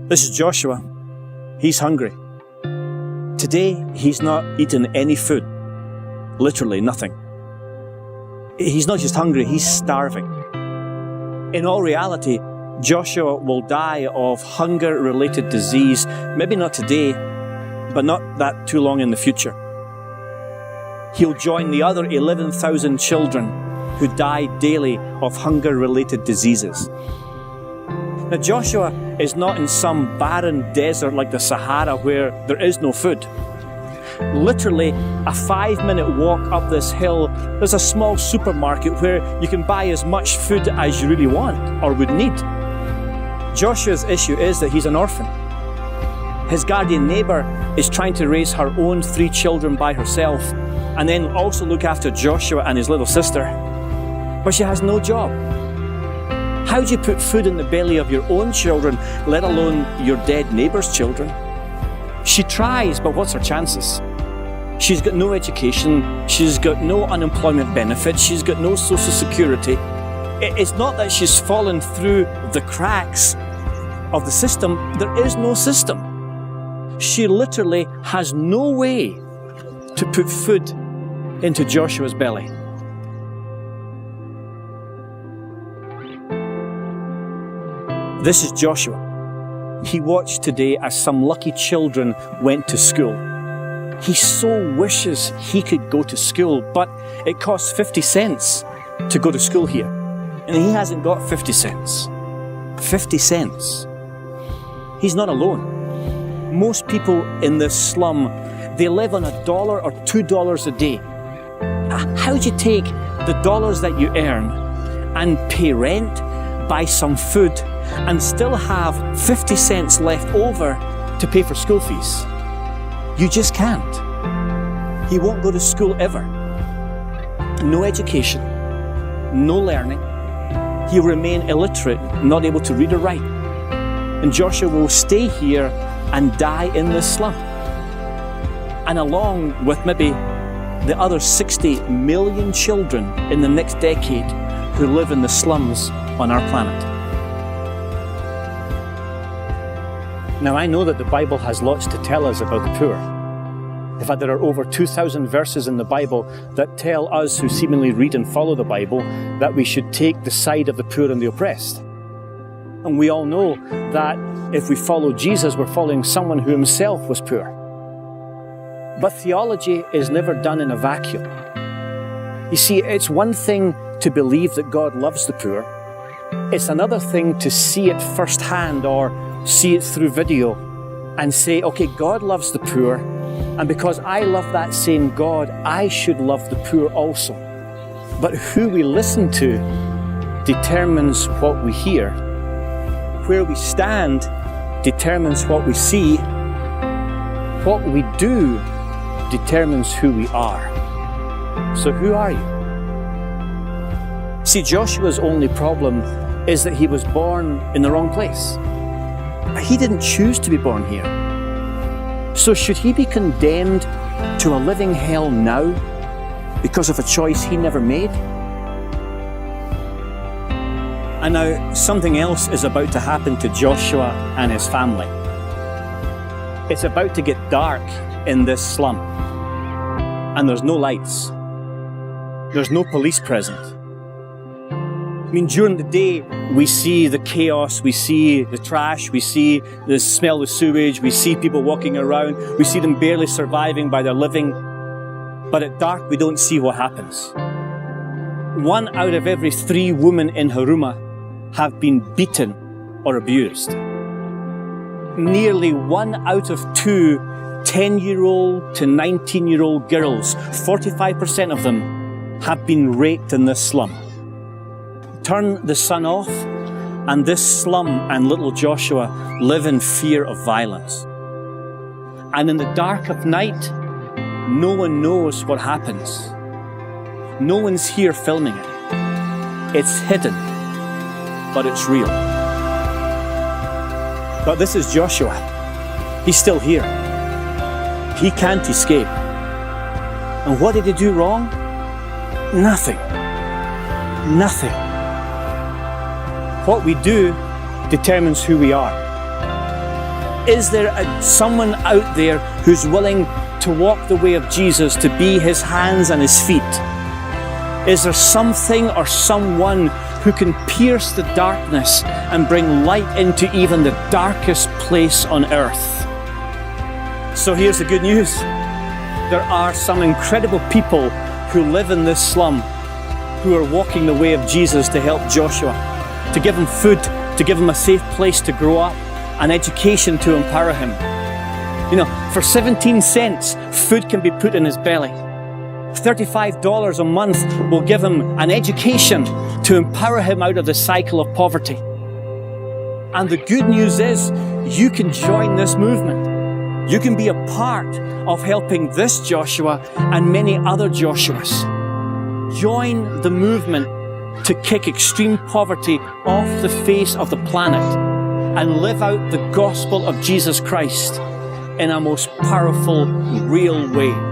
This is Joshua. He's hungry. Today, he's not eaten any food. Literally nothing. He's not just hungry, he's starving. In all reality, Joshua will die of hunger-related disease, maybe not today, but not that too long in the future. He'll join the other 11,000 children who die daily of hunger-related diseases. Now, Joshua is not in some barren desert like the Sahara where there is no food. Literally, a 5-minute walk up this hill, there's a small supermarket where you can buy as much food as you really want or would need. Joshua's issue is that he's an orphan. His guardian neighbor is trying to raise her own 3 children by herself and then also look after Joshua and his little sister. But she has no job. How do you put food in the belly of your own children, let alone your dead neighbor's children? She tries, but what's her chances? She's got no education, she's got no unemployment benefits, she's got no social security. It's not that she's fallen through the cracks of the system, there is no system. She literally has no way to put food into Joshua's belly. This is Joshua. He watched today as some lucky children went to school. He so wishes he could go to school, but it costs 50 cents to go to school here. And he hasn't got 50 cents. 50 cents. He's not alone. Most people in this slum, they live on $1 or $2 a day. How do you take the dollars that you earn and pay rent, buy some food, and still have 50 cents left over to pay for school fees? You just can't. He won't go to school ever. No education, no learning. He'll remain illiterate, not able to read or write. And Joshua will stay here and die in this slum. And along with maybe the other 60 million children in the next decade who live in the slums on our planet. Now, I know that the Bible has lots to tell us about the poor. In fact, there are over 2,000 verses in the Bible that tell us who seemingly read and follow the Bible that we should take the side of the poor and the oppressed. And we all know that if we follow Jesus, we're following someone who himself was poor. But theology is never done in a vacuum. You see, it's one thing to believe that God loves the poor. It's another thing to see it firsthand or see it through video and say, okay, God loves the poor, and because I love that same God, I should love the poor also. But who we listen to determines what we hear. Where we stand determines what we see. What we do determines who we are. So who are you? See, Joshua's only problem is that he was born in the wrong place. He didn't choose to be born here. So should he be condemned to a living hell now because of a choice he never made? And now something else is about to happen to Joshua and his family. It's about to get dark in this slum. And there's no lights. There's no police present. I mean, during the day, we see the chaos, we see the trash, we see the smell of sewage, we see people walking around, we see them barely surviving by their living. But at dark, we don't see what happens. 1 out of every 3 women in Haruma have been beaten or abused. Nearly 1 out of 2 10-year-old to 19-year-old girls, 45% of them, have been raped in this slum. Turn the sun off, and this slum and little Joshua live in fear of violence. And in the dark of night, no one knows what happens. No one's here filming it. It's hidden, but it's real. But this is Joshua. He's still here. He can't escape. And what did he do wrong? Nothing. Nothing. What we do determines who we are. Is there someone out there who's willing to walk the way of Jesus, to be his hands and his feet? Is there something or someone who can pierce the darkness and bring light into even the darkest place on earth? So here's the good news. There are some incredible people who live in this slum who are walking the way of Jesus to help Joshua, to give him food, to give him a safe place to grow up, an education to empower him. You know, for 17 cents, food can be put in his belly. $35 a month will give him an education to empower him out of the cycle of poverty. And the good news is, you can join this movement. You can be a part of helping this Joshua and many other Joshuas. Join the movement to kick extreme poverty off the face of the planet and live out the gospel of Jesus Christ in a most powerful, real way.